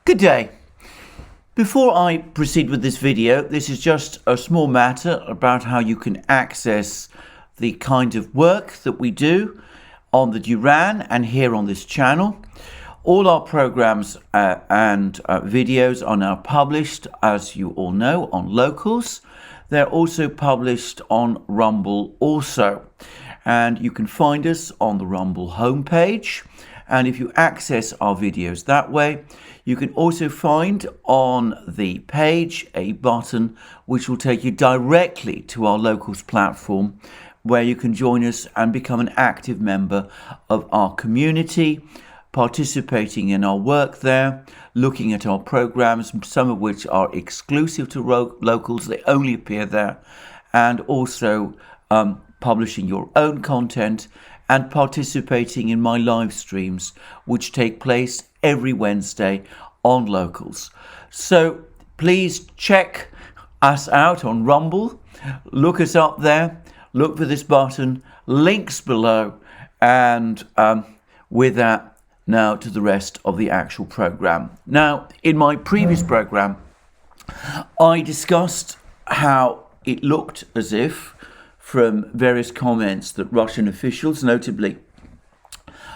Good day. Before I proceed with this video, this is just a small matter about how you can access the kind of work that we do on the Duran and here on this channel. All our programs and videos are now published, as you all know, on Locals. They're also published on Rumble also. And you can find us on the Rumble homepage. And if you access our videos that way, you can also find on the page a button which will take you directly to our Locals platform, where you can join us and become an active member of our community, participating in our work there, looking at our programs, some of which are exclusive to Locals, they only appear there, and also publishing your own content and participating in my live streams, which take place every Wednesday on Locals. So please check us out on Rumble, look us up there, look for this button, links below, and with that, now to the rest of the actual program. Now, in my previous program, I discussed how it looked as if, from various comments that Russian officials, notably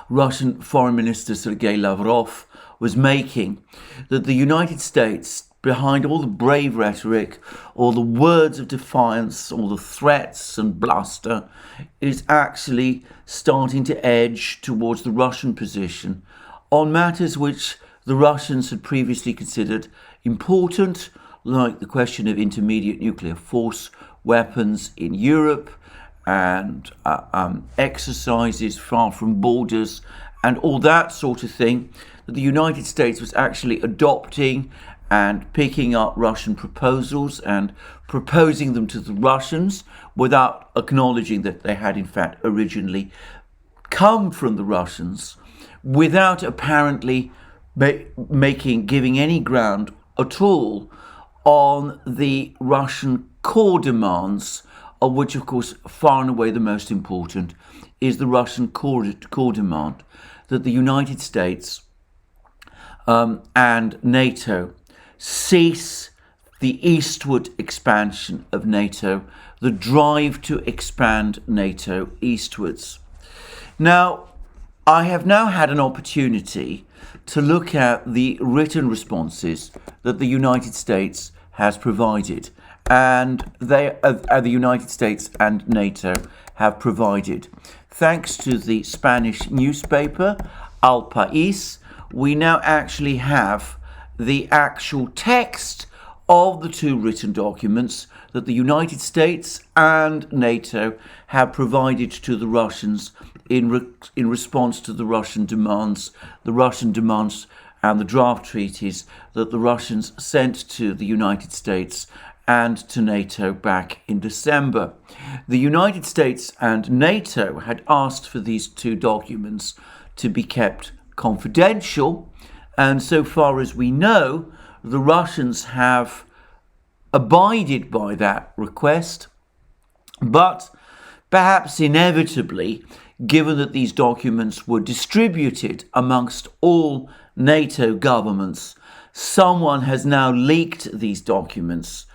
Russian Foreign Minister Sergei Lavrov, was making, that the United States, behind all the brave rhetoric, all the words of defiance, all the threats and bluster, is actually starting to edge towards the Russian position on matters which the Russians had previously considered important, like the question of intermediate nuclear force weapons in Europe and exercises far from borders and all that sort of thing, that the United States was actually adopting and picking up Russian proposals and proposing them to the Russians without acknowledging that they had in fact originally come from the Russians, without apparently giving any ground at all on the Russian core demands, of which, of course, far and away the most important is the Russian core demand that the United States and NATO cease the eastward expansion of NATO, the drive to expand NATO eastwards. Now, I have now had an opportunity to look at the written responses that the United States has provided, and the United States and NATO have provided. Thanks to the Spanish newspaper El País, we now actually have the actual text of the two written documents that the United States and NATO have provided to the Russians in response to the Russian demands and the draft treaties that the Russians sent to the United States and to NATO back in December. The United States and NATO had asked for these two documents to be kept confidential, and so far as we know, the Russians have abided by that request. But perhaps inevitably, given that these documents were distributed amongst all NATO governments, someone has now leaked these documents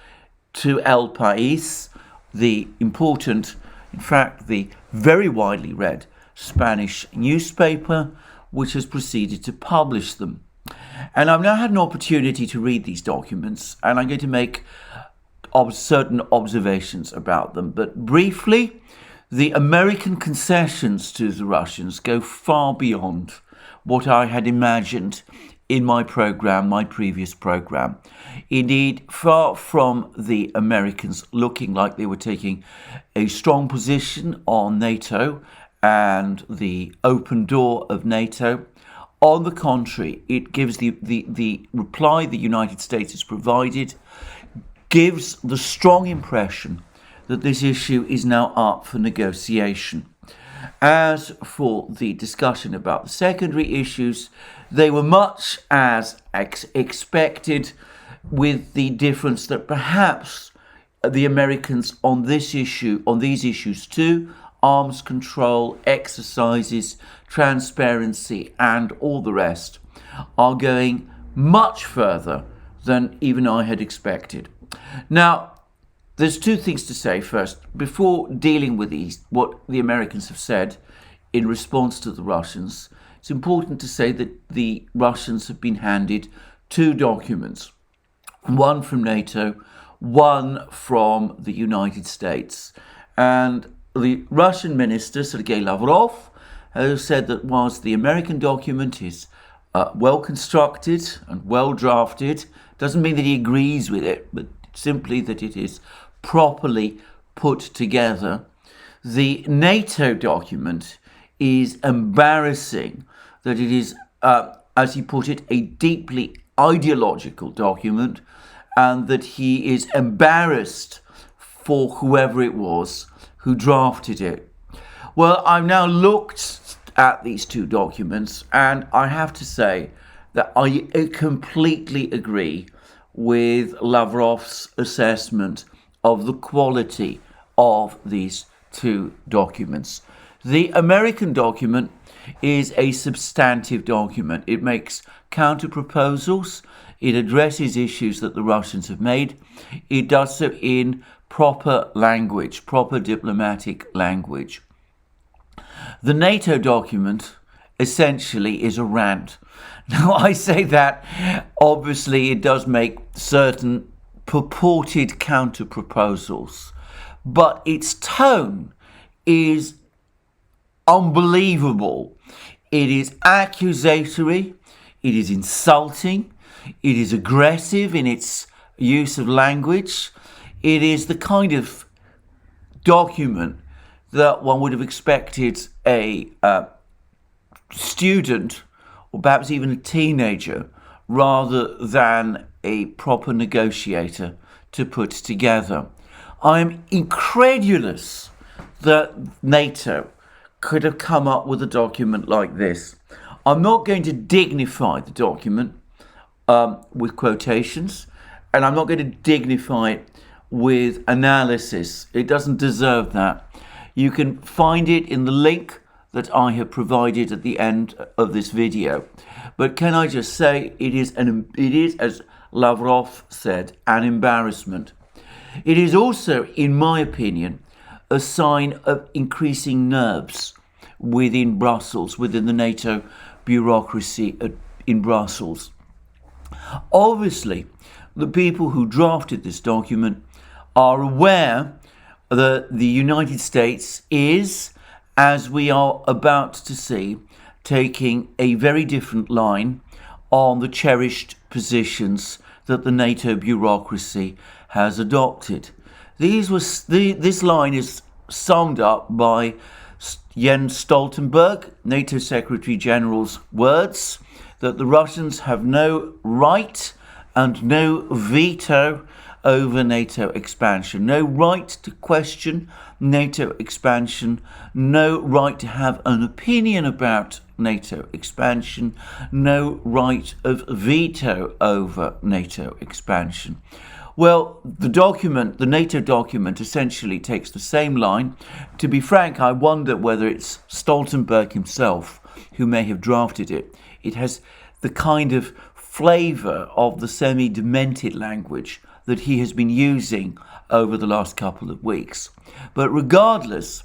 to El País, the important, in fact, the very widely read Spanish newspaper, which has proceeded to publish them. And I've now had an opportunity to read these documents, and I'm going to make certain observations about them. But briefly, the American concessions to the Russians go far beyond what I had imagined in my previous program. Indeed, far from the Americans looking like they were taking a strong position on NATO and the open door of NATO, on the contrary, it gives the reply the United States has provided, gives the strong impression that this issue is now up for negotiation. As for the discussion about the secondary issues, they were much as expected, with the difference that perhaps the Americans on these issues too, arms control, exercises, transparency, and all the rest, are going much further than even I had expected. Now, there's two things to say first. Before dealing with what the Americans have said in response to the Russians, it's important to say that the Russians have been handed two documents, one from NATO, one from the United States. And the Russian minister, Sergei Lavrov, has said that whilst the American document is well constructed and well drafted, doesn't mean that he agrees with it, but simply that it is properly put together. The NATO document is embarrassing, that it is, as he put it, a deeply ideological document, and that he is embarrassed for whoever it was who drafted it. Well, I've now looked at these two documents, and I have to say that I completely agree with Lavrov's assessment of the quality of these two documents. The American document is a substantive document. It makes counter proposals. It addresses issues that the Russians have made. It does so in proper language, proper diplomatic language. The NATO document essentially is a rant. Now, I say that, obviously it does make certain purported counter proposals, but its tone is unbelievable. It is accusatory, it is insulting, it is aggressive in its use of language. It is the kind of document that one would have expected a student, or perhaps even a teenager, rather than a proper negotiator, to put together. I am incredulous that NATO could have come up with a document like this. I'm not going to dignify the document with quotations, and I'm not going to dignify it with analysis. It doesn't deserve that. You can find it in the link that I have provided at the end of this video. But can I just say, it is, as Lavrov said, an embarrassment. It is also, in my opinion, a sign of increasing nerves within Brussels, within the NATO bureaucracy in Brussels. Obviously, the people who drafted this document are aware that the United States is, as we are about to see, taking a very different line on the cherished positions that the NATO bureaucracy has adopted. This line is summed up by Jens Stoltenberg, NATO Secretary General's words, that the Russians have no right and no veto over NATO expansion, no right to question NATO expansion, no right to have an opinion about NATO expansion, no right of veto over NATO expansion. Well, the NATO document essentially takes the same line. To be frank, I wonder whether it's Stoltenberg himself who may have drafted it. It has the kind of flavour of the semi-demented language that he has been using over the last couple of weeks. But regardless,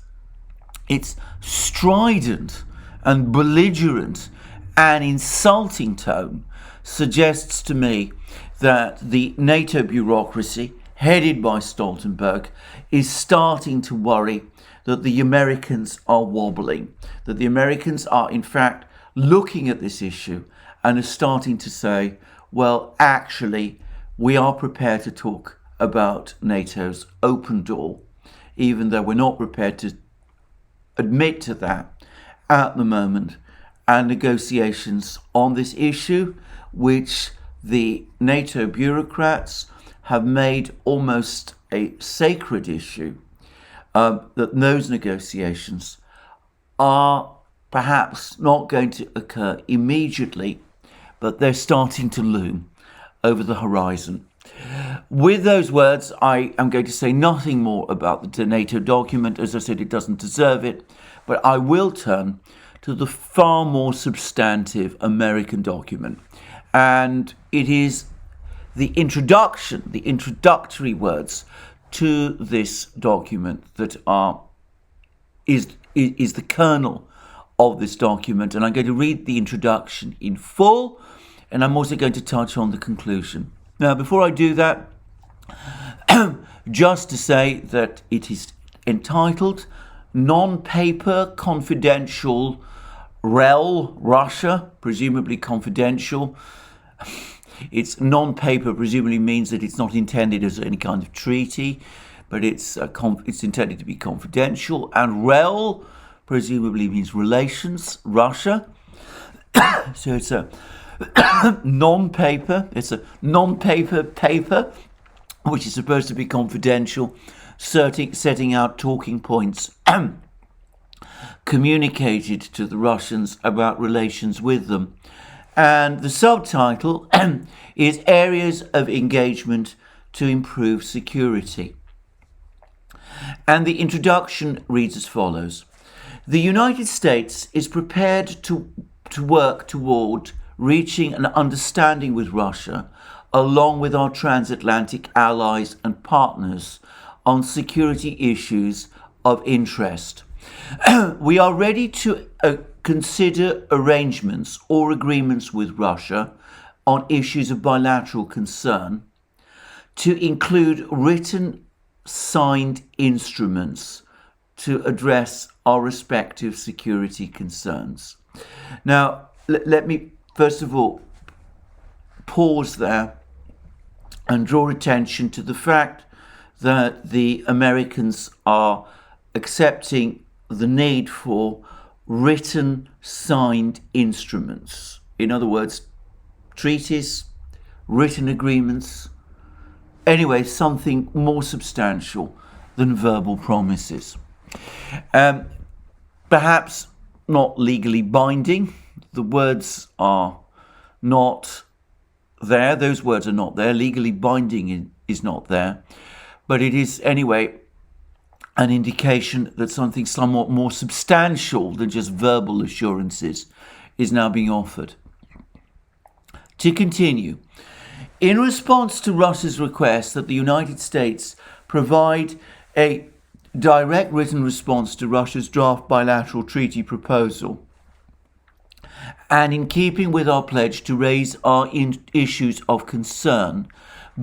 its strident and belligerent and insulting tone suggests to me that the NATO bureaucracy, headed by Stoltenberg, is starting to worry that the Americans are wobbling, that the Americans are in fact looking at this issue and are starting to say, well, actually, we are prepared to talk about NATO's open door, even though we're not prepared to admit to that at the moment. And negotiations on this issue, which the NATO bureaucrats have made almost a sacred issue, that those negotiations are perhaps not going to occur immediately, but they're starting to loom over the horizon. With those words, I am going to say nothing more about the NATO document. As I said, it doesn't deserve it, but I will turn to the far more substantive American document. and it is the introductory words to this document that is the kernel of this document. And I'm going to read the introduction in full, and I'm also going to touch on the conclusion. Now, before I do that, just to say that it is entitled Non-Paper Confidential REL Russia, presumably confidential. It's non-paper presumably means that it's not intended as any kind of treaty, but it's intended to be confidential. And REL presumably means relations, Russia. So it's a non-paper. It's a non-paper paper, which is supposed to be confidential, setting out talking points communicated to the Russians about relations with them. And the subtitle is Areas of Engagement to Improve Security. And the introduction reads as follows. The United States is prepared to work toward reaching an understanding with Russia, along with our transatlantic allies and partners, on security issues of interest. We are ready to consider arrangements or agreements with Russia on issues of bilateral concern, to include written signed instruments to address our respective security concerns. Now, let me first of all pause there and draw attention to the fact that the Americans are accepting the need for written signed instruments. In other words, treaties, written agreements, anyway, something more substantial than verbal promises. Perhaps not legally binding. The words are not there. Those words are not there. Legally binding is not there. But it is, anyway, an indication that something somewhat more substantial than just verbal assurances is now being offered. To continue, in response to Russia's request that the United States provide a direct written response to Russia's draft bilateral treaty proposal, and in keeping with our pledge to raise our issues of concern,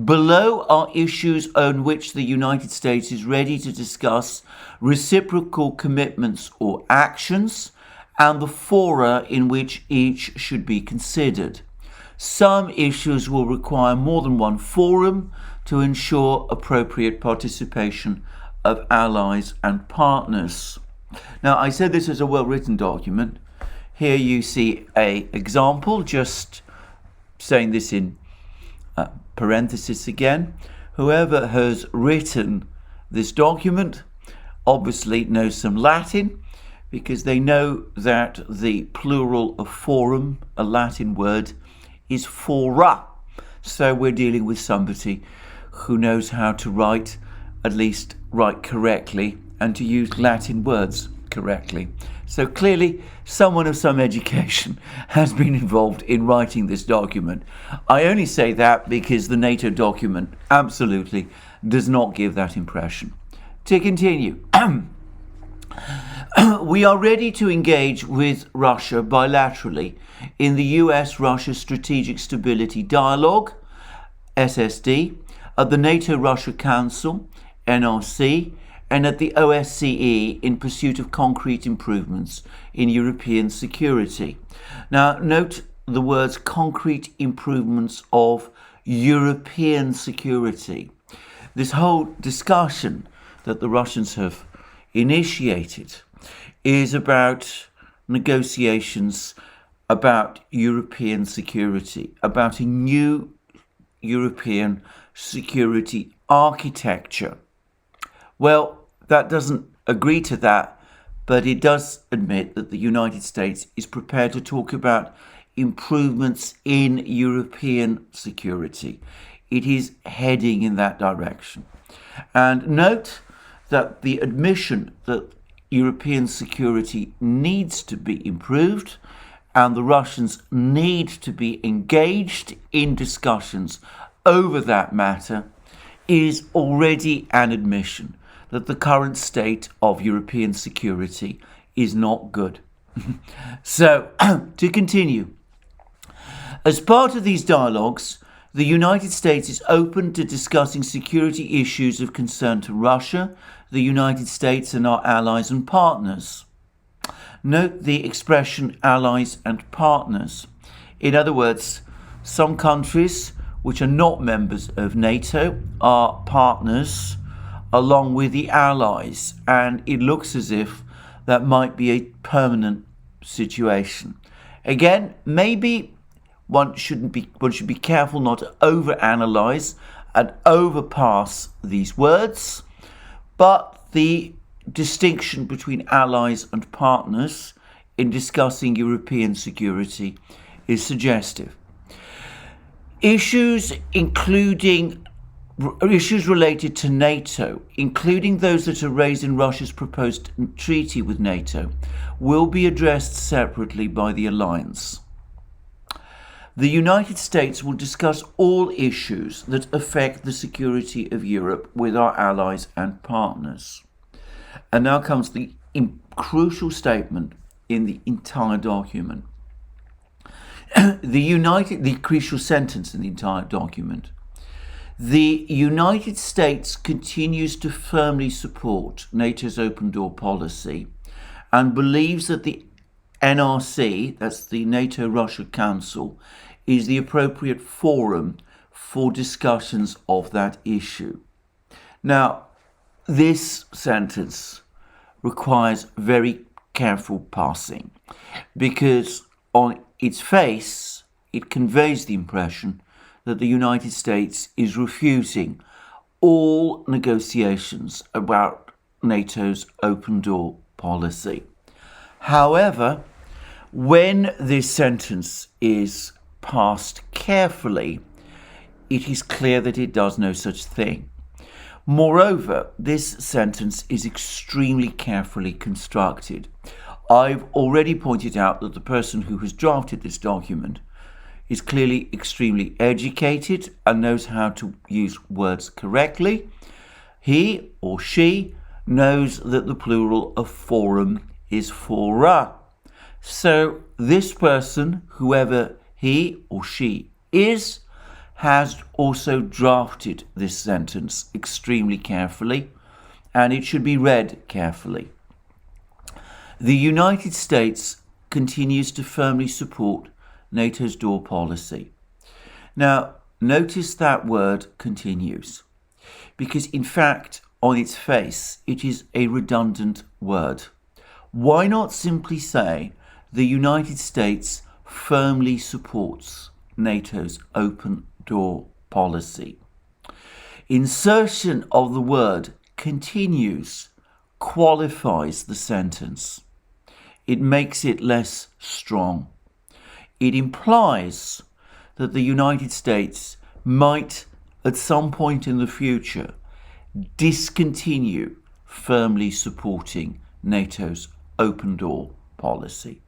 below are issues on which the United States is ready to discuss reciprocal commitments or actions, and the fora in which each should be considered. Some issues will require more than one forum to ensure appropriate participation of allies and partners. Now, I said this is a well-written document. Here you see an example, just saying this in parenthesis again. Whoever has written this document obviously knows some Latin, because they know that the plural of forum, a Latin word, is fora. So we're dealing with somebody who knows how to write, at least write correctly, and to use Latin words correctly. So clearly someone of some education has been involved in writing this document. I only say that because the NATO document absolutely does not give that impression. To continue, we are ready to engage with Russia bilaterally in the US-Russia Strategic Stability Dialogue, SSD, at the NATO-Russia Council, NRC, and at the ODYSEE in pursuit of concrete improvements in European security. Now, note the words concrete improvements of European security. This whole discussion that the Russians have initiated is about negotiations about European security, about a new European security architecture. Well, that doesn't agree to that, but it does admit that the United States is prepared to talk about improvements in European security. It is heading in that direction. And note that the admission that European security needs to be improved and the Russians need to be engaged in discussions over that matter is already an admission that the current state of European security is not good. So, to continue, as part of these dialogues, the United States is open to discussing security issues of concern to Russia, the United States and our allies and partners. Note the expression allies and partners. In other words, some countries which are not members of NATO are partners along with the allies, and it looks as if that might be a permanent situation. Again, maybe one should be careful not to overanalyze and overpass these words, but the distinction between allies and partners in discussing European security is suggestive. Issues related to NATO, including those that are raised in Russia's proposed treaty with NATO, will be addressed separately by the alliance. The United States will discuss all issues that affect the security of Europe with our allies and partners. And now comes the crucial statement in the entire document. The crucial sentence in the entire document. The United States continues to firmly support NATO's open door policy and believes that the NRC, that's the NATO-Russia Council, is the appropriate forum for discussions of that issue. Now, this sentence requires very careful parsing because on its face, it conveys the impression that the United States is refusing all negotiations about NATO's open door policy. However, when this sentence is parsed carefully, it is clear that it does no such thing. Moreover, this sentence is extremely carefully constructed. I've already pointed out that the person who has drafted this document is clearly extremely educated and knows how to use words correctly. He or she knows that the plural of forum is fora. So this person, whoever he or she is, has also drafted this sentence extremely carefully, and it should be read carefully. The United States continues to firmly support NATO's door policy. Now, notice that word continues, because in fact, on its face, it is a redundant word. Why not simply say the United States firmly supports NATO's open door policy? Insertion of the word continues qualifies the sentence. It makes it less strong. It implies that the United States might, at some point in the future, discontinue firmly supporting NATO's open door policy.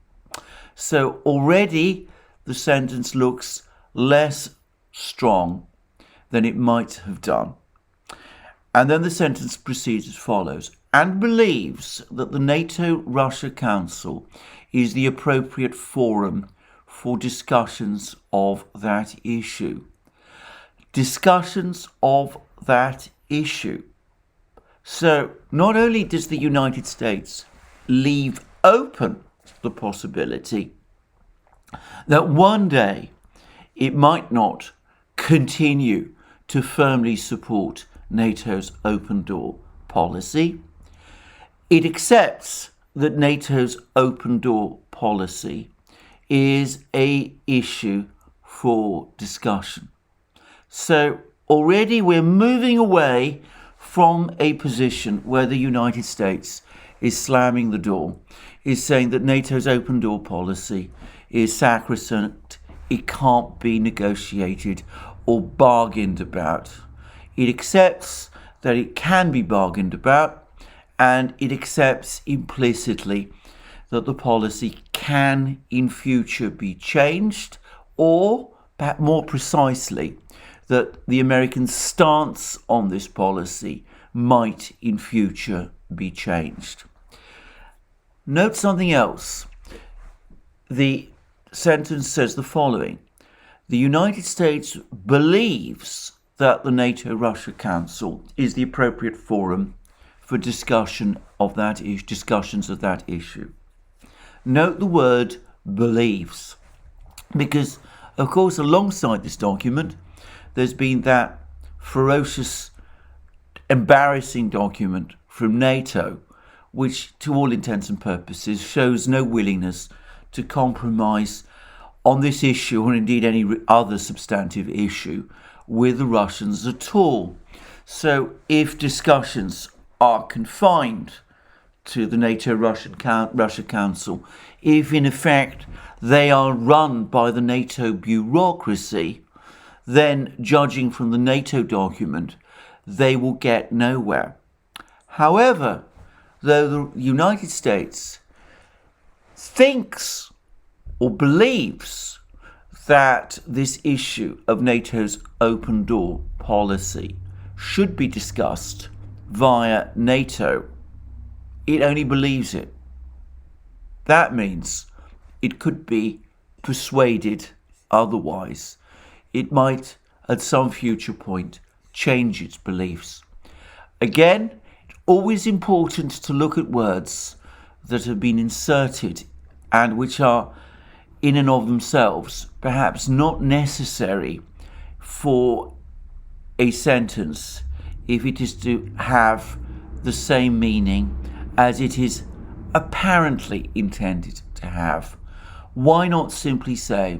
So already the sentence looks less strong than it might have done. And then the sentence proceeds as follows: and believes that the NATO-Russia Council is the appropriate forum for discussions of that issue. Discussions of that issue. So not only does the United States leave open the possibility that one day it might not continue to firmly support NATO's open door policy, it accepts that NATO's open door policy is an issue for discussion. So already we're moving away from a position where the United States is slamming the door, is saying that NATO's open door policy is sacrosanct, it can't be negotiated or bargained about. It accepts that it can be bargained about, and it accepts implicitly that the policy can in future be changed, or perhaps more precisely, that the American stance on this policy might in future be changed. Note something else. The sentence says the following: the United States believes that the NATO-Russia Council is the appropriate forum for discussions of that issue. Note the word believes, because, of course, alongside this document, there's been that ferocious, embarrassing document from NATO, which, to all intents and purposes, shows no willingness to compromise on this issue, or indeed any other substantive issue, with the Russians at all. So if discussions are confined to the NATO-Russia Council, if in effect they are run by the NATO bureaucracy, then judging from the NATO document, they will get nowhere. However, though the United States thinks or believes that this issue of NATO's open door policy should be discussed via NATO, it only believes it. That means it could be persuaded otherwise. It might, at some future point, change its beliefs. Again, it's always important to look at words that have been inserted and which are, in and of themselves, perhaps not necessary for a sentence if it is to have the same meaning as it is apparently intended to have. Why not simply say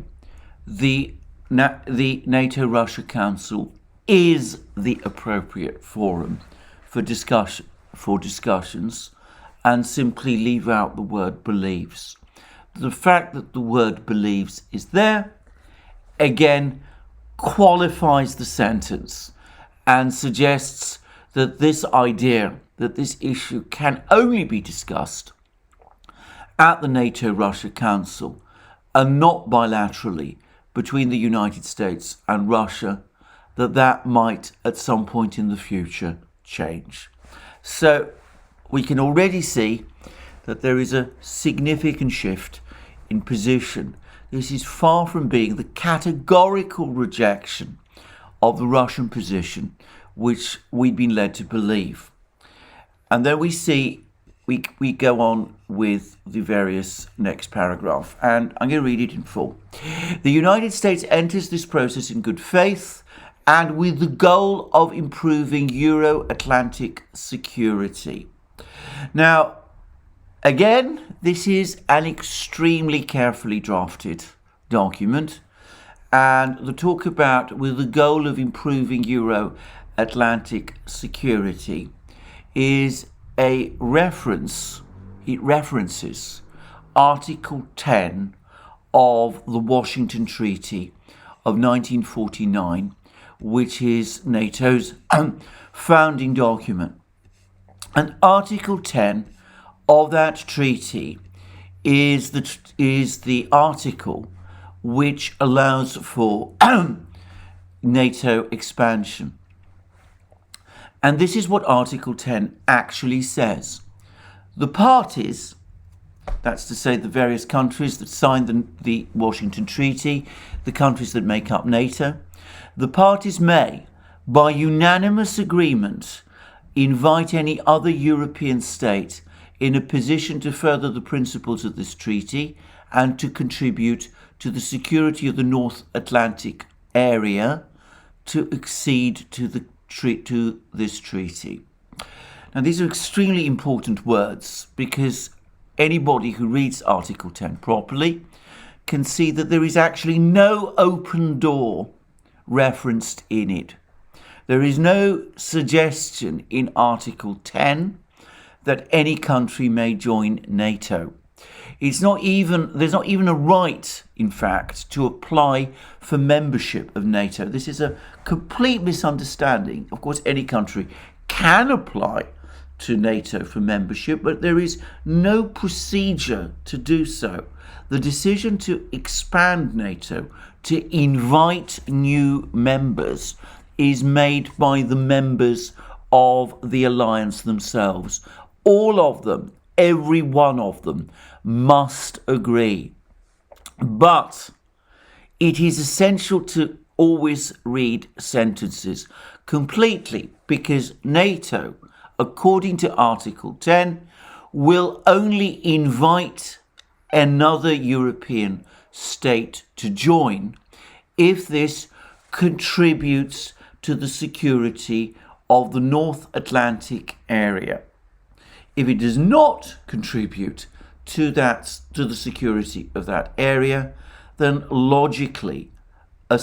the NATO-Russia Council is the appropriate forum for discussions, and simply leave out the word believes? The fact that the word believes is there, again, qualifies the sentence and suggests that this idea, that this issue can only be discussed at the NATO-Russia Council and not bilaterally between the United States and Russia, that might at some point in the future change. So we can already see that there is a significant shift in position. This is far from being the categorical rejection of the Russian position which we've been led to believe. And then we go on with the various next paragraph, and I'm going to read it in full. The United States enters this process in good faith and with the goal of improving Euro-Atlantic security. Now, again, this is an extremely carefully drafted document, and the talk about with the goal of improving Euro-Atlantic security is a reference. It references Article 10 of the Washington Treaty of 1949, which is NATO's founding document. And Article 10 of that treaty is the article which allows for NATO expansion. And this is what Article 10 actually says. The parties, that's to say the various countries that signed the Washington Treaty, the countries that make up NATO, the parties may, by unanimous agreement, invite any other European state in a position to further the principles of this treaty and to contribute to the security of the North Atlantic area to accede to this treaty. Now, these are extremely important words because anybody who reads Article 10 properly can see that there is actually no open door referenced in it. There is no suggestion in Article 10 that any country may join NATO. There's not even a right, in fact, to apply for membership of NATO. This is a complete misunderstanding. Of course, any country can apply to NATO for membership, but there is no procedure to do so. The decision to expand NATO, to invite new members, is made by the members of the alliance themselves. All of them, every one of them, must agree. But it is essential to always read sentences completely, because NATO, according to Article 10, will only invite another European state to join if this contributes to the security of the North Atlantic area. If it does not contribute to the security of that area, then logically a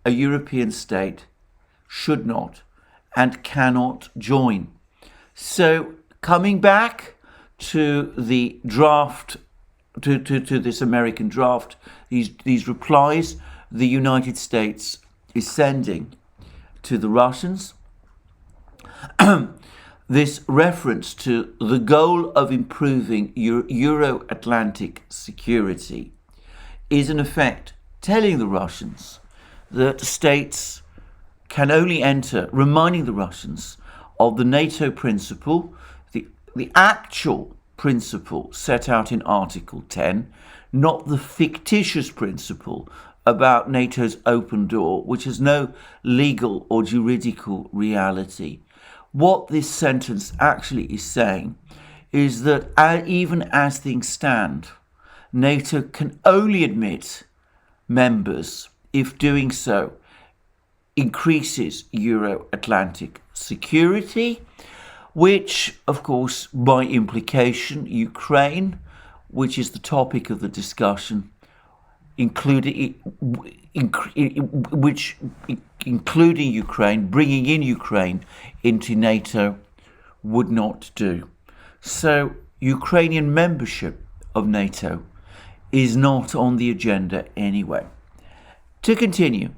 European state should not and cannot join. So coming back to the draft, to this American draft, these replies the United States is sending to the Russians, this reference to the goal of improving Euro-Atlantic security is in effect telling the Russians that states can only enter, reminding the Russians of the NATO principle, the actual principle set out in Article 10, not the fictitious principle about NATO's open door, which has no legal or juridical reality. What this sentence actually is saying is that even as things stand, NATO can only admit members if doing so increases Euro-Atlantic security, which, of course, by implication, Ukraine, which is the topic of the discussion, including Ukraine, bringing in Ukraine into NATO, would not do. So Ukrainian membership of NATO is not on the agenda anyway. To continue,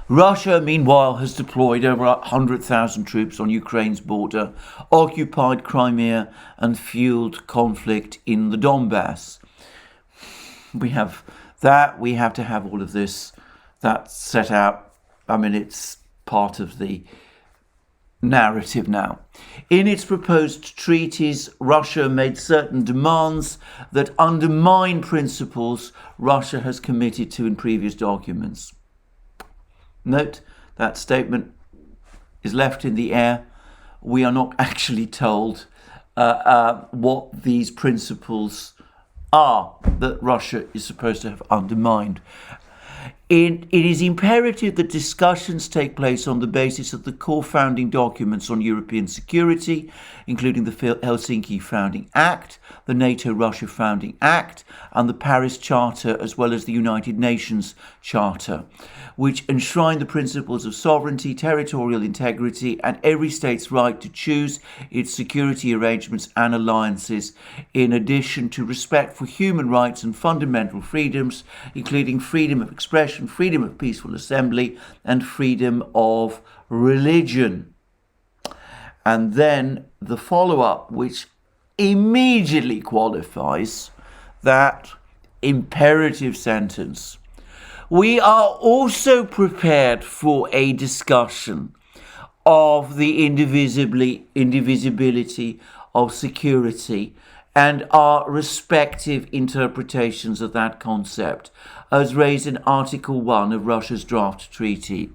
Russia, meanwhile, has deployed over 100,000 troops on Ukraine's border, occupied Crimea, and fueled conflict in the Donbass. We have that. We have to have all of this. That's set out. I mean, it's part of the narrative now. In its proposed treaties, Russia made certain demands that undermine principles Russia has committed to in previous documents. Note that statement is left in the air. We are not actually told what these principles are that Russia is supposed to have undermined. It is imperative that discussions take place on the basis of the core founding documents on European security, including the Helsinki Founding Act, the NATO-Russia Founding Act, and the Paris Charter, as well as the United Nations Charter, which enshrine the principles of sovereignty, territorial integrity, and every state's right to choose its security arrangements and alliances, in addition to respect for human rights and fundamental freedoms, including freedom of expression, freedom of peaceful assembly, and freedom of religion. And then the follow-up, which immediately qualifies that imperative sentence. We are also prepared for a discussion of the indivisibility of security and our respective interpretations of that concept, as raised in Article 1 of Russia's draft treaty.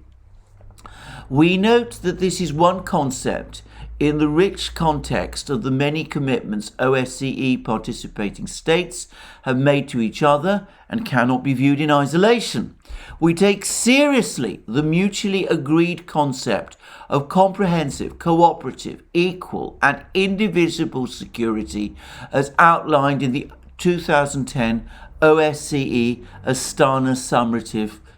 We note that this is one concept in the rich context of the many commitments ODYSEE participating states have made to each other and cannot be viewed in isolation. We take seriously the mutually agreed concept of comprehensive, cooperative, equal and indivisible security as outlined in the 2010 ODYSEE Astana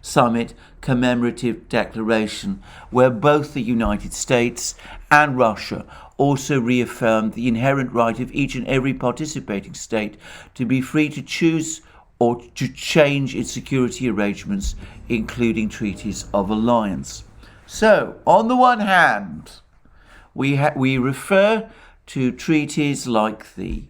Summit Commemorative Declaration, where both the United States and Russia also reaffirmed the inherent right of each and every participating state to be free to choose or to change its security arrangements, including treaties of alliance. So, on the one hand, We refer to treaties like the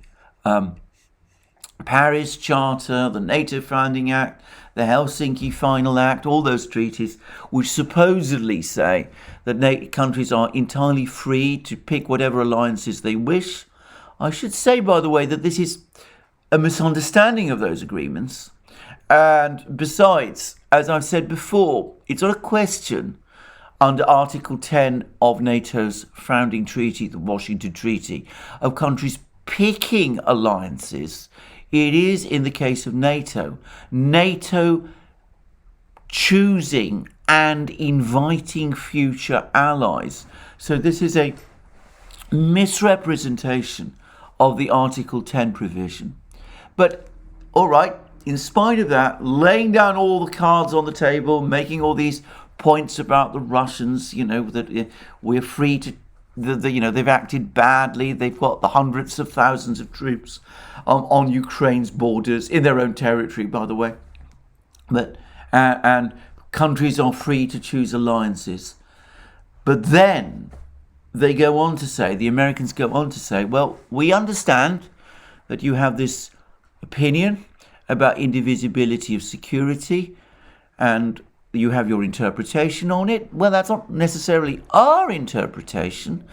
Paris Charter, the NATO Founding Act, the Helsinki Final Act, all those treaties which supposedly say that countries are entirely free to pick whatever alliances they wish. I should say, by the way, that this is a misunderstanding of those agreements. And besides, as I've said before, it's not a question under Article 10 of NATO's founding treaty, the Washington Treaty, of countries picking alliances. It is, in the case of NATO, NATO choosing and inviting future allies. So this is a misrepresentation of the Article 10 provision. But, all right, in spite of that, laying down all the cards on the table, making all these points about the Russians, that we're free to, they've acted badly. They've got the hundreds of thousands of troops on Ukraine's borders, in their own territory, by the way. But and countries are free to choose alliances. But then they go on to say, the Americans go on to say, well, we understand that you have this opinion about indivisibility of security, and you have your interpretation on it. Well, that's not necessarily our interpretation.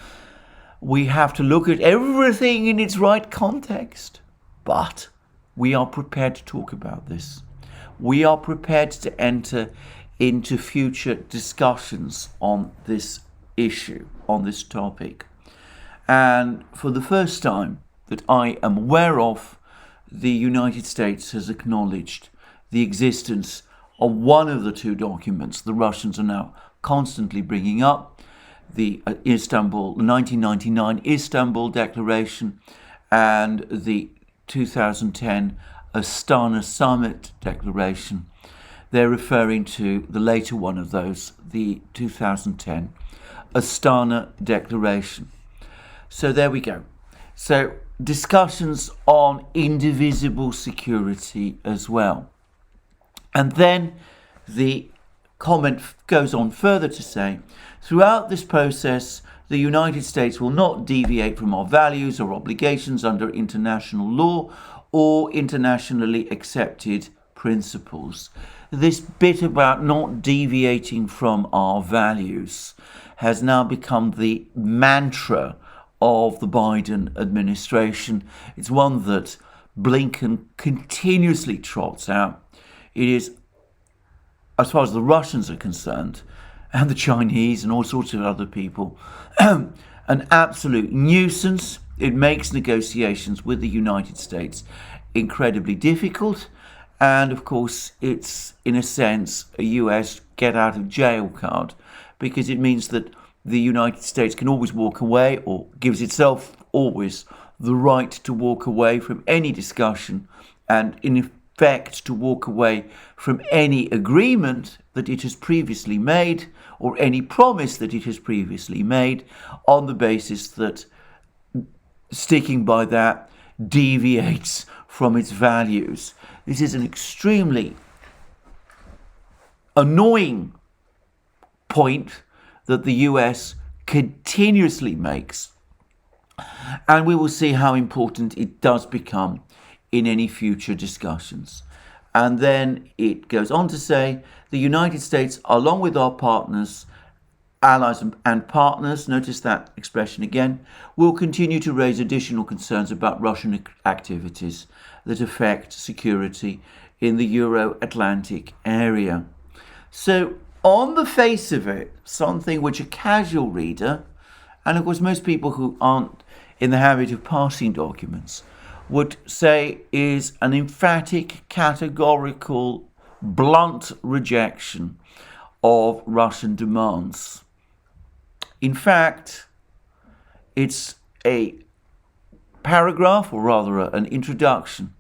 We have to look at everything in its right context. But we are prepared to talk about this. We are prepared to enter into future discussions on this issue, on this topic. And for the first time that I am aware of, the United States has acknowledged the existence of one of the two documents the Russians are now constantly bringing up, the 1999 Istanbul Declaration and the 2010 Astana Summit Declaration. They're referring to the later one of those, the 2010 Astana Declaration. So there we go. So discussions on indivisible security as well. And then the comment goes on further to say, throughout this process, the United States will not deviate from our values or obligations under international law or internationally accepted principles. This bit about not deviating from our values has now become the mantra of the Biden administration. It's one that Blinken continuously trots out. It is, as far as the Russians are concerned, and the Chinese and all sorts of other people, an absolute nuisance. It makes negotiations with the United States incredibly difficult. And of course, it's, in a sense, a US get out of jail card, because it means that the United States can always walk away, or gives itself always the right to walk away from any discussion, and in effect to walk away from any agreement that it has previously made, or any promise that it has previously made, on the basis that sticking by that deviates from its values. This is an extremely annoying point that the US continuously makes, and we will see how important it does become in any future discussions. And then it goes on to say, the United States, along with our partners, allies and partners, notice that expression again, will continue to raise additional concerns about Russian activities that affect security in the Euro-Atlantic area. So, on the face of it, something which a casual reader, and of course most people who aren't in the habit of parsing documents, would say is an emphatic, categorical, blunt rejection of Russian demands. In fact, it's a paragraph, or rather an introduction,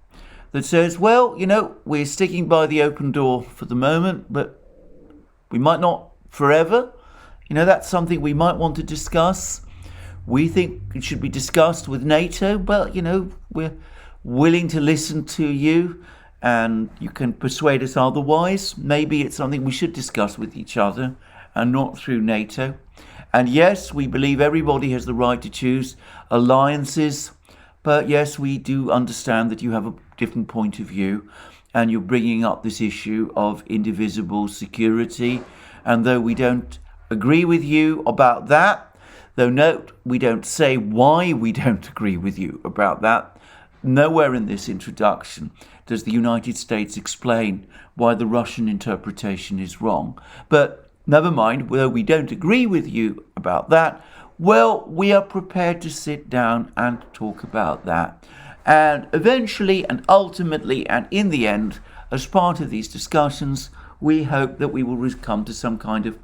that says, well, we're sticking by the open door for the moment, but we might not forever. That's something we might want to discuss. We think it should be discussed with NATO, but, we're willing to listen to you, and you can persuade us otherwise. Maybe it's something we should discuss with each other and not through NATO. And yes, we believe everybody has the right to choose alliances, but yes, we do understand that you have a different point of view, and you're bringing up this issue of indivisible security. And though we don't agree with you about that, though note, we don't say why we don't agree with you about that, nowhere in this introduction does the United States explain why the Russian interpretation is wrong. But never mind, though we don't agree with you about that, well, we are prepared to sit down and talk about that. And eventually and ultimately and in the end, as part of these discussions, we hope that we will come to some kind of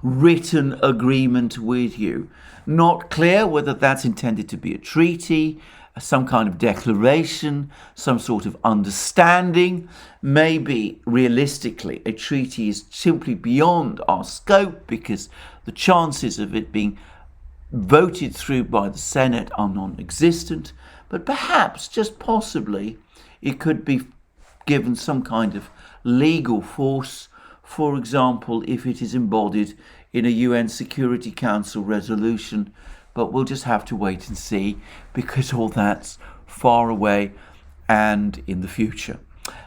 written agreement with you. Not clear whether that's intended to be a treaty, some kind of declaration, some sort of understanding. Maybe realistically a treaty is simply beyond our scope because the chances of it being voted through by the Senate are non-existent. But perhaps, just possibly, it could be given some kind of legal force, for example, if it is embodied in a UN Security Council resolution. But we'll just have to wait and see, because all that's far away and in the future.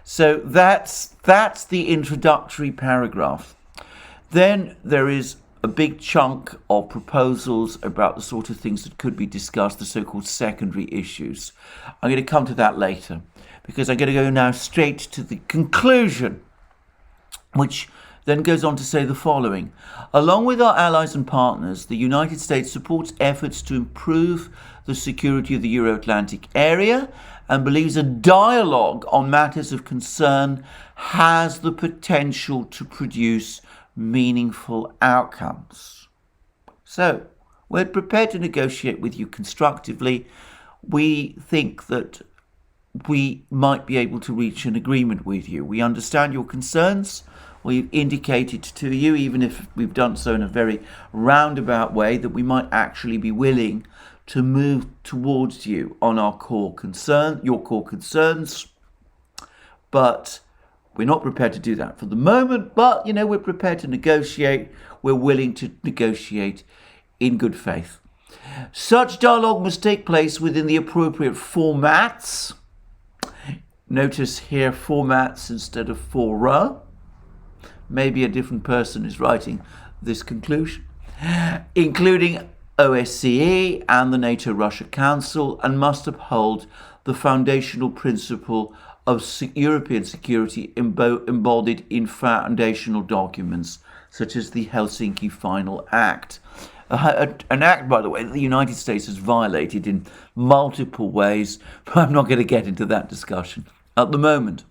So that's the introductory paragraph. Then there is a big chunk of proposals about the sort of things that could be discussed, the so-called secondary issues. I'm going to come to that later, because I'm going to go now straight to the conclusion, which then goes on to say the following. Along with our allies and partners, the United States supports efforts to improve the security of the Euro-Atlantic area and believes a dialogue on matters of concern has the potential to produce meaningful outcomes. So, we're prepared to negotiate with you constructively. We think that we might be able to reach an agreement with you. We understand your concerns. We've indicated to you, even if we've done so in a very roundabout way, that we might actually be willing to move towards you on our your core concerns. But we're not prepared to do that for the moment. But, we're prepared to negotiate. We're willing to negotiate in good faith. Such dialogue must take place within the appropriate formats. Notice here formats instead of fora. Maybe a different person is writing this conclusion, including ODYSEE and the NATO-Russia Council, and must uphold the foundational principle of European security embodied in foundational documents, such as the Helsinki Final Act. An act, by the way, that the United States has violated in multiple ways, but I'm not going to get into that discussion at the moment.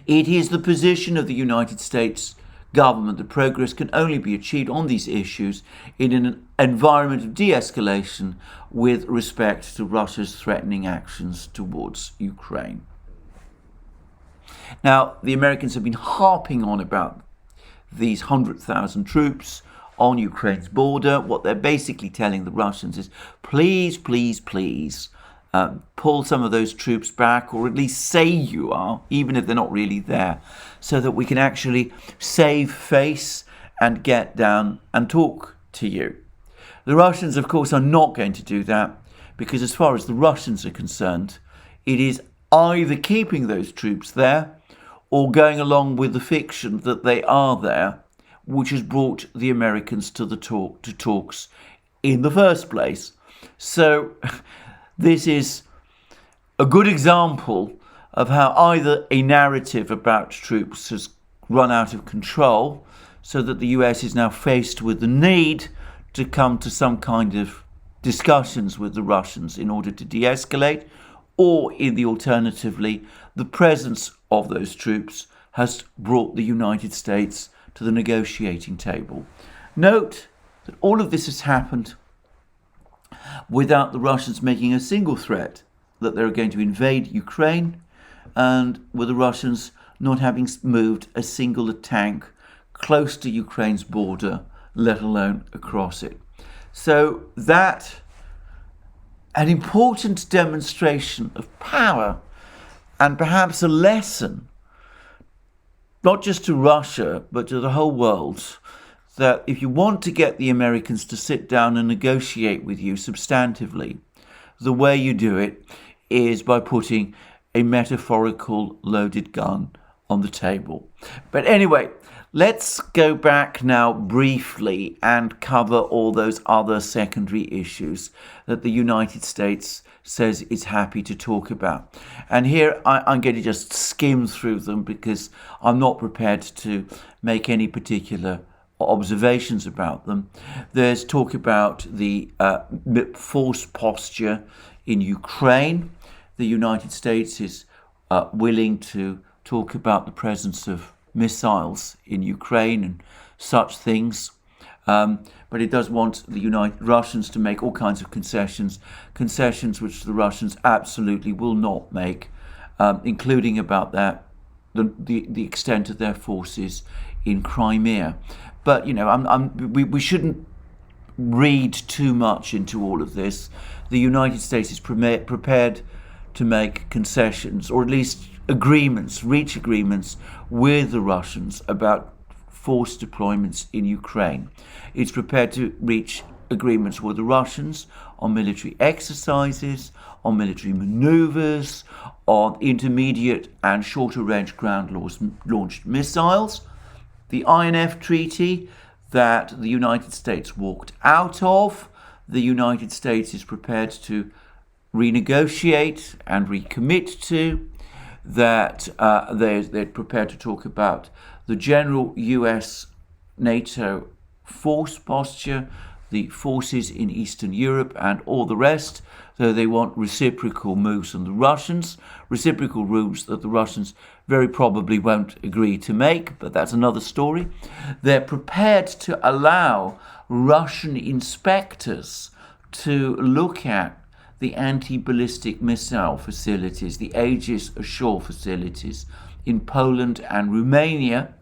It is the position of the United States government that progress can only be achieved on these issues in an environment of de-escalation with respect to Russia's threatening actions towards Ukraine. Now, the Americans have been harping on about these 100,000 troops on Ukraine's border. What they're basically telling the Russians is, please, please, please, pull some of those troops back, or at least say you are, even if they're not really there, so that we can actually save face and get down and talk to you. The Russians, of course, are not going to do that, because as far as the Russians are concerned, it is either keeping those troops there or going along with the fiction that they are there, which has brought the Americans to talks in the first place. So this is a good example of how either a narrative about troops has run out of control, so that the US is now faced with the need to come to some kind of discussions with the Russians in order to de-escalate, or in the alternatively, the presence of those troops has brought the United States to the negotiating table. Note that all of this has happened without the Russians making a single threat that they're going to invade Ukraine, and with the Russians not having moved a single tank close to Ukraine's border, let alone across it. So that, an important demonstration of power, and perhaps a lesson, not just to Russia, but to the whole world, that if you want to get the Americans to sit down and negotiate with you substantively, the way you do it is by putting a metaphorical loaded gun on the table. But anyway, let's go back now briefly and cover all those other secondary issues that the United States says it's happy to talk about. And here I'm going to just skim through them because I'm not prepared to make any particular observations about them. There's talk about the force posture in Ukraine. The United States is willing to talk about the presence of missiles in Ukraine and such things. But it does want the Russians to make all kinds of concessions which the Russians absolutely will not make, including about the extent of their forces in Crimea. But we shouldn't read too much into all of this. The United States is prepared to make concessions, or at least reach agreements with the Russians about force deployments in Ukraine. It's prepared to reach agreements with the Russians on military exercises, on military maneuvers, on intermediate and shorter range ground-launched missiles. The INF Treaty that the United States walked out of, the United States is prepared to renegotiate and recommit to, that they're prepared to talk about the general US-NATO force posture, the forces in Eastern Europe and all the rest, though they want reciprocal moves from the Russians, reciprocal moves that the Russians very probably won't agree to make, but that's another story. They're prepared to allow Russian inspectors to look at the anti-ballistic missile facilities, the Aegis Ashore facilities in Poland and Romania,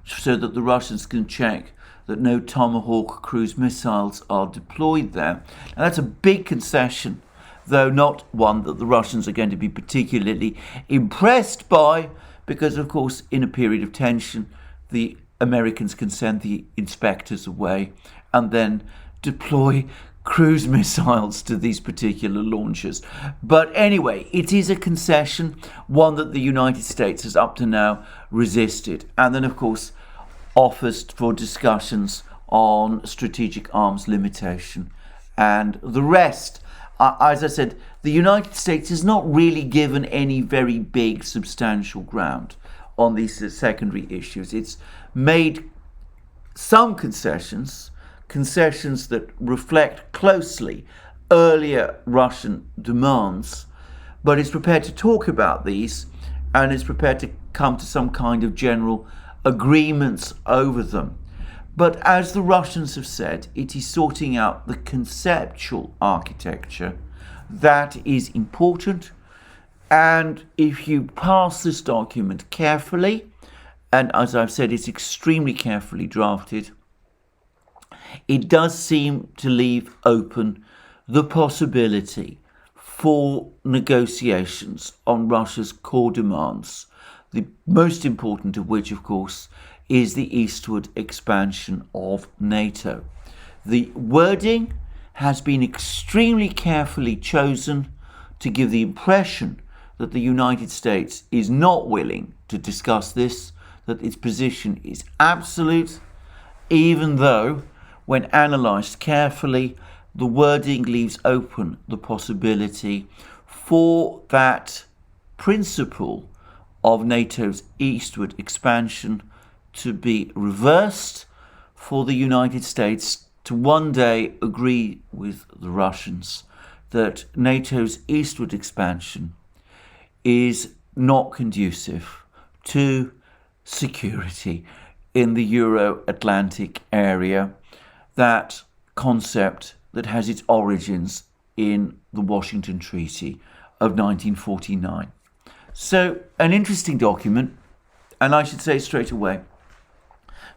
so that the Russians can check that no Tomahawk cruise missiles are deployed there. Now, that's a big concession, though not one that the Russians are going to be particularly impressed by, because, of course, in a period of tension, the Americans can send the inspectors away and then deploy cruise missiles to these particular launchers. But anyway, it is a concession, one that the United States has up to now resisted. And then, of course, offers for discussions on strategic arms limitation and the rest. As I said, the United States has not really given any very big substantial ground on these secondary issues. It's made some concessions that reflect closely earlier Russian demands, but it's prepared to talk about these and is prepared to come to some kind of general agreements over them. But as the Russians have said, it is sorting out the conceptual architecture that is important. And if you pass this document carefully, and as I've said, it's extremely carefully drafted, it does seem to leave open the possibility for negotiations on Russia's core demands, the most important of which, of course, is the eastward expansion of NATO. The wording has been extremely carefully chosen to give the impression that the United States is not willing to discuss this, that its position is absolute, even though, when analysed carefully, the wording leaves open the possibility for that principle of NATO's eastward expansion to be reversed, for the United States to one day agree with the Russians that NATO's eastward expansion is not conducive to security in the Euro-Atlantic area, that concept that has its origins in the Washington Treaty of 1949. So, an interesting document, and I should say straight away,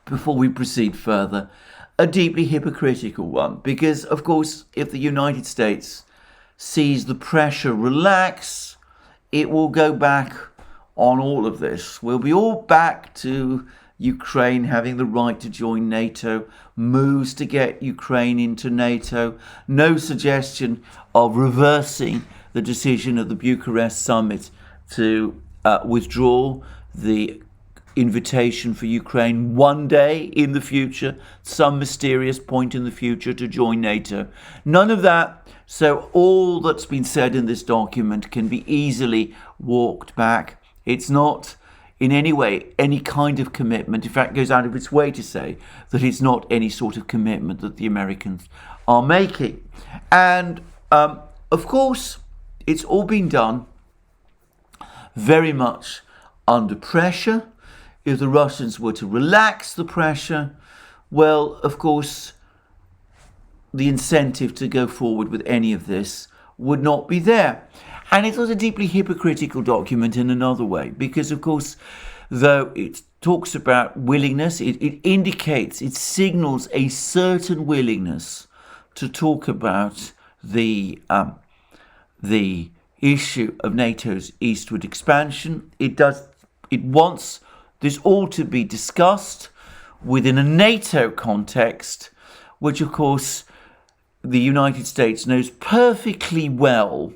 before we proceed further, a deeply hypocritical one, because, of course, if the United States sees the pressure relax, it will go back on all of this. We'll be all back to Ukraine having the right to join NATO, moves to get Ukraine into NATO, no suggestion of reversing the decision of the Bucharest summit to withdraw the invitation for Ukraine one day in the future, some mysterious point in the future, to join NATO. None of that. So all that's been said in this document can be easily walked back. It's not in any way any kind of commitment. In fact, it goes out of its way to say that it's not any sort of commitment that the Americans are making. And of course, it's all been done very much under pressure. If the Russians were to relax the pressure, well, of course, the incentive to go forward with any of this would not be there. And it was a deeply hypocritical document in another way, because, of course, though it talks about willingness, it indicates, it signals a certain willingness to talk about the issue of NATO's eastward expansion. It wants this all to be discussed within a NATO context, which, of course, the United States knows perfectly well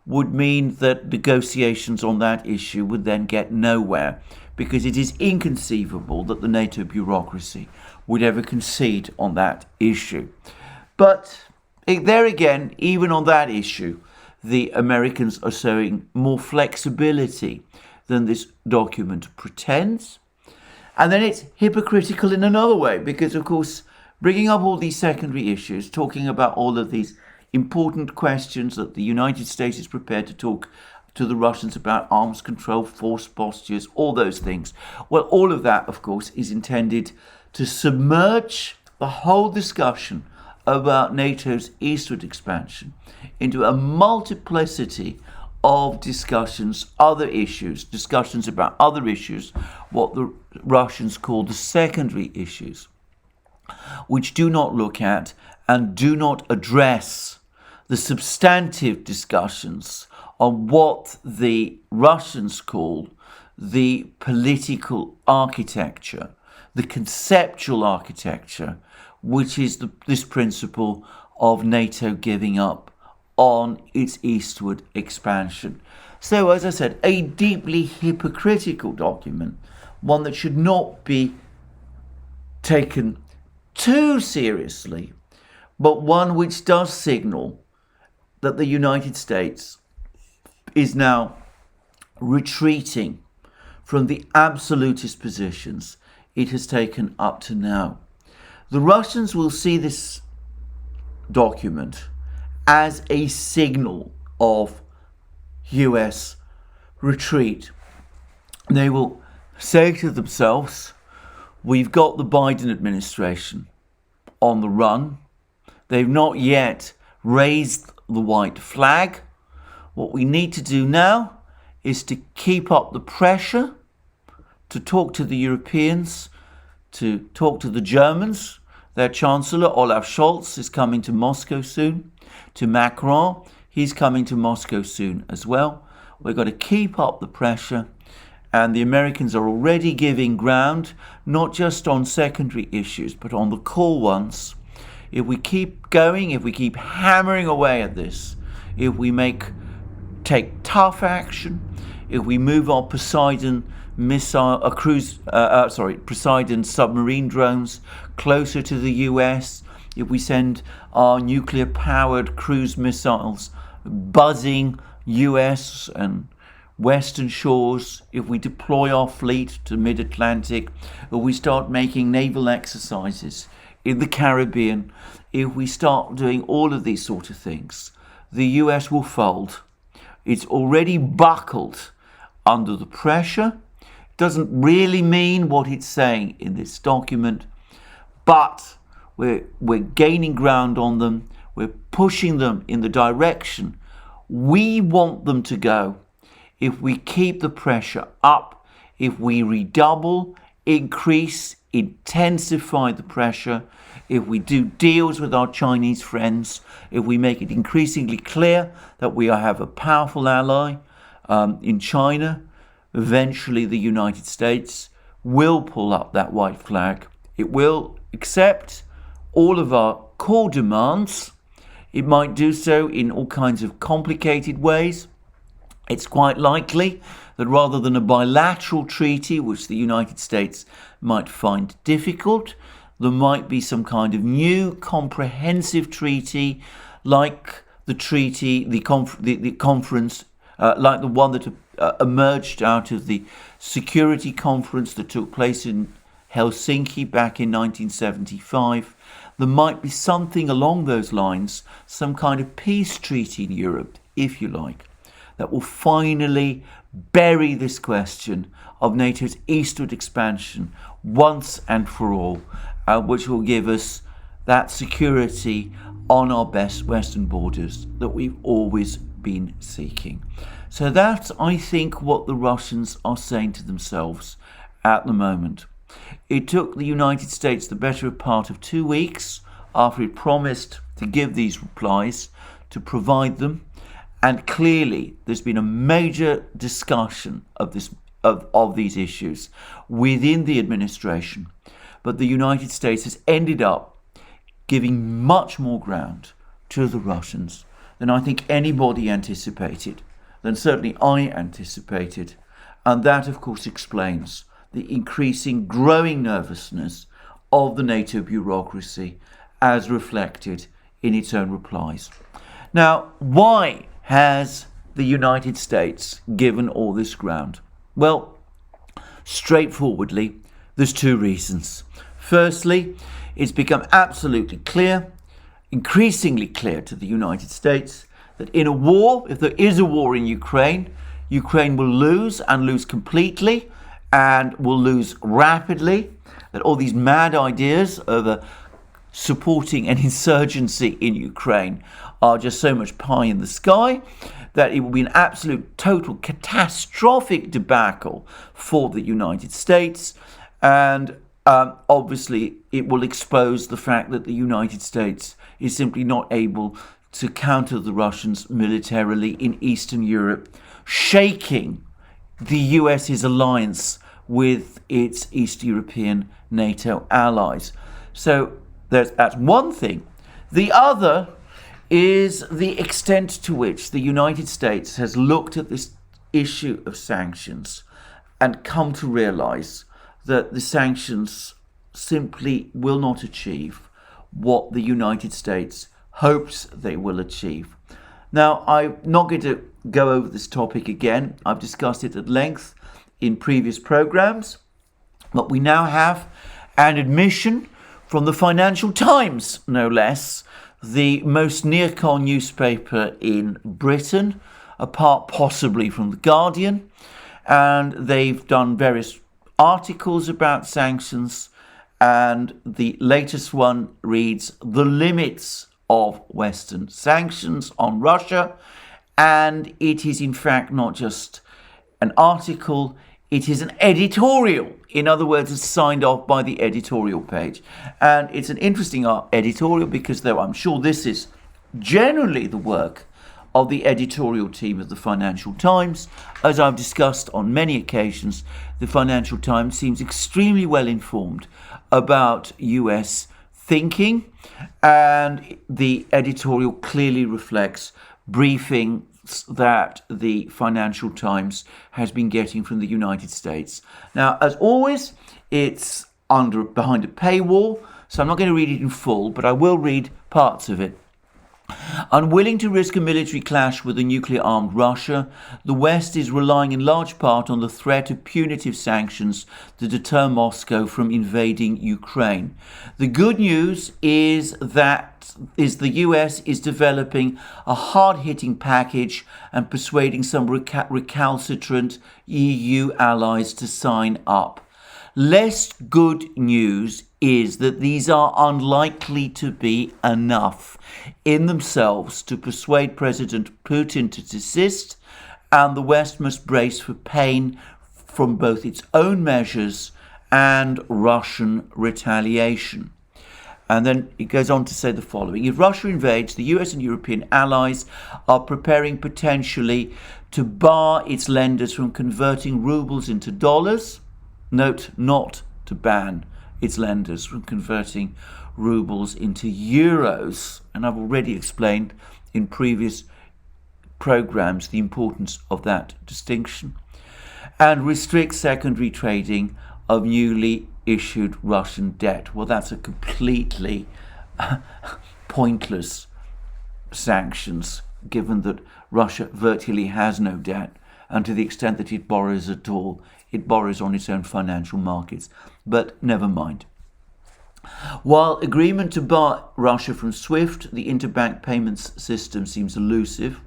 would mean that negotiations on that issue would then get nowhere, because it is inconceivable that the NATO bureaucracy would ever concede on that issue. But there again, even on that issue, the Americans are showing more flexibility than this document pretends. And then it's hypocritical in another way, because, of course, bringing up all these secondary issues, talking about all of these important questions that the United States is prepared to talk to the Russians about, arms control, force postures, all those things. Well, all of that, of course, is intended to submerge the whole discussion about NATO's eastward expansion into a multiplicity of discussions, discussions about other issues, what the Russians call the secondary issues, which do not look at and do not address the substantive discussions on what the Russians call the political architecture, the conceptual architecture, which is this principle of NATO giving up on its eastward expansion. So, as I said, a deeply hypocritical document, one that should not be taken too seriously, but one which does signal that the United States is now retreating from the absolutist positions it has taken up to now. The Russians will see this document as a signal of US retreat. They will say to themselves, we've got the Biden administration on the run. They've not yet raised the white flag. What we need to do now is to keep up the pressure, to talk to the Europeans, to talk to the Germans. Their Chancellor, Olaf Scholz, is coming to Moscow soon. To Macron, he's coming to Moscow soon as well. We've got to keep up the pressure. And the Americans are already giving ground, not just on secondary issues, but on the core ones. If we keep going, if we keep hammering away at this, if we take tough action, if we move our Poseidon Poseidon submarine drones closer to the US, if we send our nuclear-powered cruise missiles buzzing US and Western shores, if we deploy our fleet to mid-Atlantic, if we start making naval exercises in the Caribbean, if we start doing all of these sort of things, the US will fold. It's already buckled under the pressure. It doesn't really mean what it's saying in this document, but we're gaining ground on them. We're pushing them in the direction we want them to go. If we keep the pressure up, if we redouble, increase, intensify the pressure, if we do deals with our Chinese friends, if we make it increasingly clear that we have a powerful ally in China, eventually the United States, will pull up that white flag. It will accept all of our core demands. It might do so in all kinds of complicated ways. It's quite likely that rather than a bilateral treaty, which the United States might find difficult, there might be some kind of new comprehensive treaty, like the treaty, the conference, like the one that emerged out of the security conference that took place in Helsinki back in 1975. There might be something along those lines, some kind of peace treaty in Europe, if you like, that will finally bury this question of NATO's eastward expansion once and for all, which will give us that security on our best western borders that we've always been seeking. So that's, I think, what the Russians are saying to themselves at the moment. It took the United States the better part of 2 weeks after it promised to give these replies to provide them. And clearly, there's been a major discussion of these issues within the administration. But the United States has ended up giving much more ground to the Russians than I think anybody anticipated, than certainly I anticipated. And that, of course, explains the increasing, growing nervousness of the NATO bureaucracy as reflected in its own replies. Now, why has the United States given all this ground? Well, straightforwardly, there's two reasons. Firstly, it's become absolutely clear, increasingly clear to the United States, that in a war, if there is a war in Ukraine, Ukraine will lose and lose completely and will lose rapidly, that all these mad ideas of supporting an insurgency in Ukraine are just so much pie in the sky, that it will be an absolute, total, catastrophic debacle for the United States. And obviously, it will expose the fact that the United States is simply not able to counter the Russians militarily in Eastern Europe, shaking the US's alliance with its East European NATO allies. So that's one thing. The other is the extent to which the United States has looked at this issue of sanctions and come to realize that the sanctions simply will not achieve what the United States hopes they will achieve. Now, I'm not going to go over this topic again. I've discussed it at length in previous programs, but we now have an admission from the Financial Times, no less, the most neocon newspaper in Britain, apart possibly from The Guardian, and they've done various articles about sanctions, and the latest one reads "The Limits of Western Sanctions on Russia," and it is in fact not just an article, it is an editorial. In other words, it's signed off by the editorial page. And it's an interesting editorial because, though I'm sure this is generally the work of the editorial team of the Financial Times, as I've discussed on many occasions, the Financial Times seems extremely well informed about US thinking, and the editorial clearly reflects briefings that the Financial Times has been getting from the United States. Now, as always, it's behind a paywall, so I'm not going to read it in full, but I will read parts of it. Unwilling to risk a military clash with a nuclear-armed Russia, the West is relying in large part on the threat of punitive sanctions to deter Moscow from invading Ukraine. The good news is that the US is developing a hard-hitting package and persuading some recalcitrant EU allies to sign up. Less good news is that these are unlikely to be enough in themselves to persuade President Putin to desist, and the West must brace for pain from both its own measures and Russian retaliation. And then it goes on to say the following: if Russia invades, the US and European allies are preparing potentially to bar its lenders from converting rubles into dollars, Note, not to ban its lenders from converting rubles into euros. And I've already explained in previous programs the importance of that distinction. And restrict secondary trading of newly issued Russian debt. Well, that's a completely pointless sanctions, given that Russia virtually has no debt, and to the extent that it borrows at all, it borrows on its own financial markets. But never mind. While agreement to bar Russia from SWIFT, the interbank payments system, seems elusive,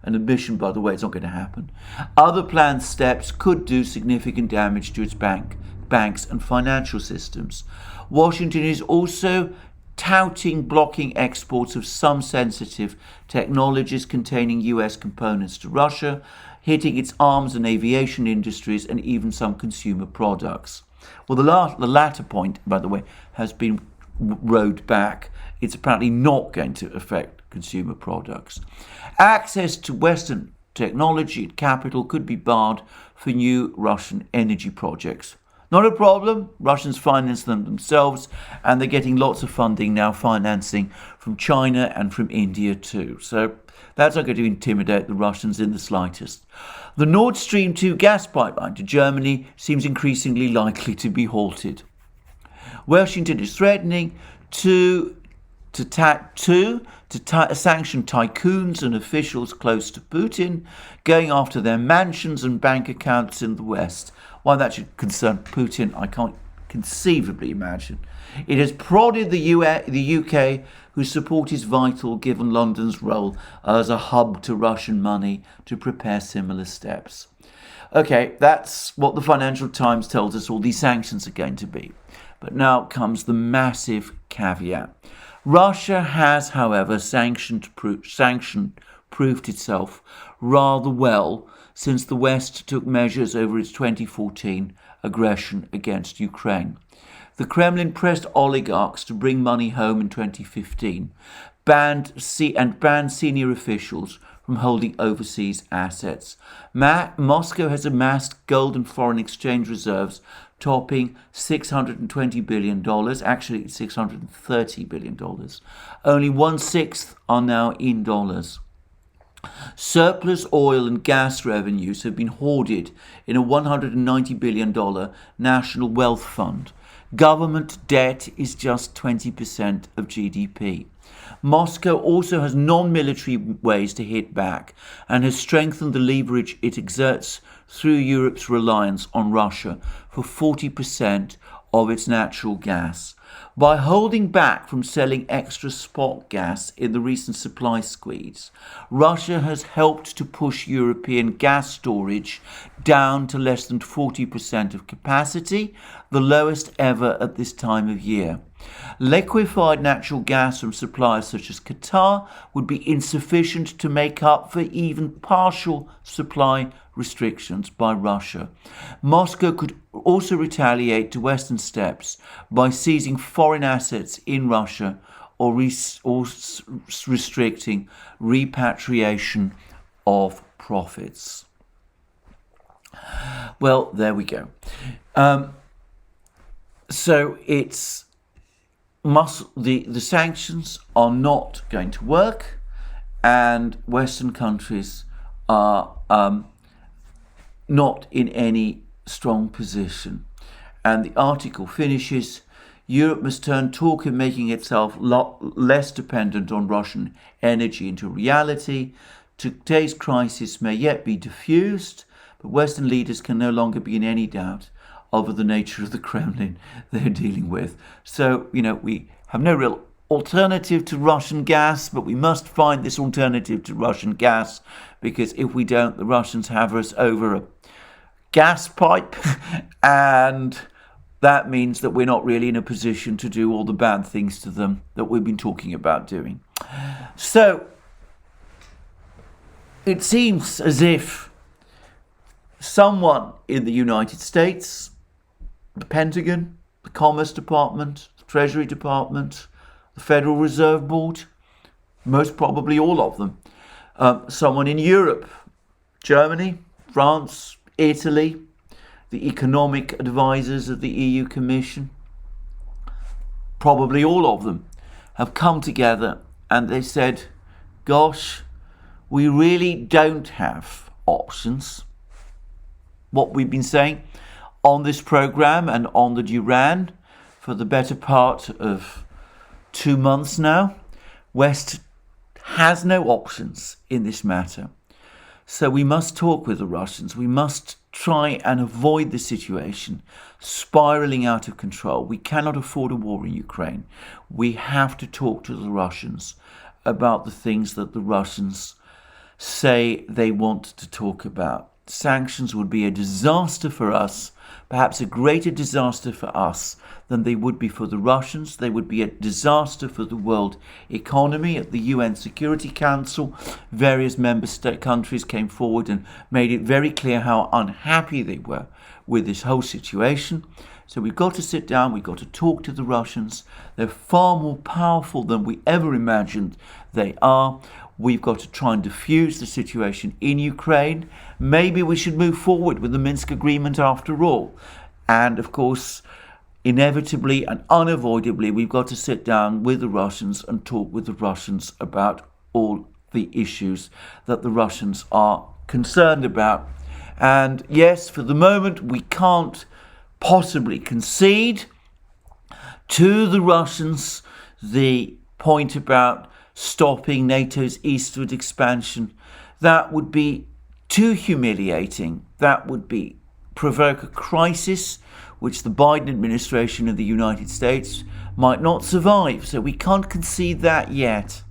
an admission, by the way, it's not going to happen, other planned steps could do significant damage to its banks and financial systems. Washington is also touting blocking exports of some sensitive technologies containing US components to Russia, hitting its arms and aviation industries and even some consumer products. Well, the latter point, by the way, has been rowed back. It's apparently not going to affect consumer products. Access to Western technology and capital could be barred for new Russian energy projects. Not a problem. Russians finance them themselves, and they're getting lots of funding now, financing from China and from India too. So that's not going to intimidate the Russians in the slightest. The Nord Stream 2 gas pipeline to Germany seems increasingly likely to be halted. Washington is threatening to sanction tycoons and officials close to Putin, going after their mansions and bank accounts in the West. Why that should concern Putin, I can't conceivably imagine. It has prodded the UK, whose support is vital given London's role as a hub to Russian money, to prepare similar steps. Okay, that's what the Financial Times tells us all these sanctions are going to be. But now comes the massive caveat. Russia has, however, proved itself rather well since the West took measures over its 2014 aggression against Ukraine. The Kremlin pressed oligarchs to bring money home in 2015, banned senior officials from holding overseas assets. Moscow has amassed gold and foreign exchange reserves topping $620 billion, actually $630 billion. Only 1/6 are now in dollars. Surplus oil and gas revenues have been hoarded in a $190 billion national wealth fund. Government debt is just 20% of GDP. Moscow also has non-military ways to hit back and has strengthened the leverage it exerts through Europe's reliance on Russia for 40% of its natural gas. By holding back from selling extra spot gas in the recent supply squeeze, Russia has helped to push European gas storage down to less than 40% of capacity, the lowest ever at this time of year. Liquefied natural gas from suppliers such as Qatar would be insufficient to make up for even partial supply restrictions by Russia. Moscow could also retaliate to Western steps by seizing foreign assets in Russia or restricting repatriation of profits. Well, there we go. So the sanctions are not going to work, and Western countries are not in any strong position. And the article finishes, Europe must turn talk of making itself less dependent on Russian energy into reality. Today's crisis may yet be diffused, but Western leaders can no longer be in any doubt over the nature of the Kremlin they're dealing with. So, we have no real alternative to Russian gas, but we must find this alternative to Russian gas, because if we don't, the Russians have us over a gas pipe, and that means that we're not really in a position to do all the bad things to them that we've been talking about doing. So it seems as if someone in the United States, the Pentagon, the Commerce Department, the Treasury Department, the Federal Reserve Board, most probably all of them, someone in Europe, Germany, France, Italy, the economic advisors of the EU Commission, probably all of them, have come together and they said, gosh, we really don't have options. What we've been saying on this program and on the Duran for the better part of 2 months now, West has no options in this matter. So we must talk with the Russians. We must try and avoid the situation spiraling out of control. We cannot afford a war in Ukraine. We have to talk to the Russians about the things that the Russians say they want to talk about. Sanctions would be a disaster for us, perhaps a greater disaster for us than they would be for the Russians. They would be a disaster for the world economy. At the UN Security Council, various member state countries came forward and made it very clear how unhappy they were with this whole situation. So we've got to sit down, we've got to talk to the Russians. They're far more powerful than we ever imagined they are. We've got to try and diffuse the situation in Ukraine. Maybe we should move forward with the Minsk agreement after all. And of course, inevitably and unavoidably, we've got to sit down with the Russians and talk with the Russians about all the issues that the Russians are concerned about. And yes, for the moment, we can't possibly concede to the Russians the point about stopping NATO's eastward expansion. That would be too humiliating. That would provoke a crisis which the Biden administration of the United States might not survive. So we can't concede that yet.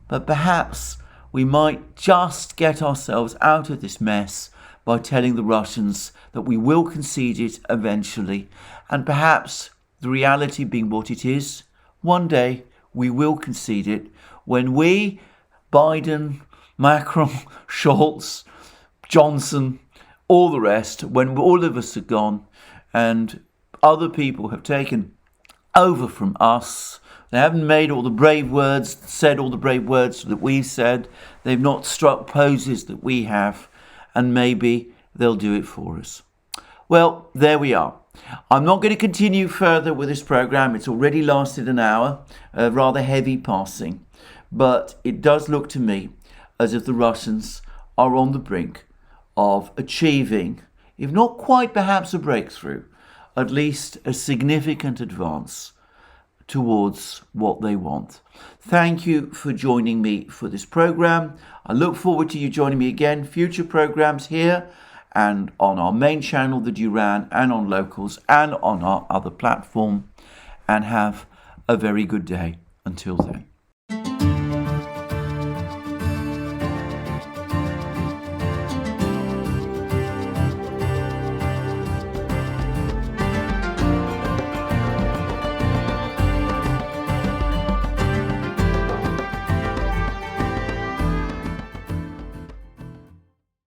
But perhaps we might just get ourselves out of this mess by telling the Russians that we will concede it eventually. And perhaps the reality being what it is, one day we will concede it when we, Biden, Macron, Scholz, Johnson, all the rest, when all of us are gone and other people have taken over from us. They haven't made all the brave words, said all the brave words that we've said. They've not struck poses that we have, and maybe they'll do it for us. Well, there we are. I'm not going to continue further with this program. It's already lasted an hour, a rather heavy passing. But it does look to me as if the Russians are on the brink of achieving, if not quite perhaps a breakthrough, at least a significant advance towards what they want. Thank you for joining me for this program. I look forward to you joining me again, future programs here and on our main channel, the Duran, and on Locals and on our other platform. And have a very good day until then.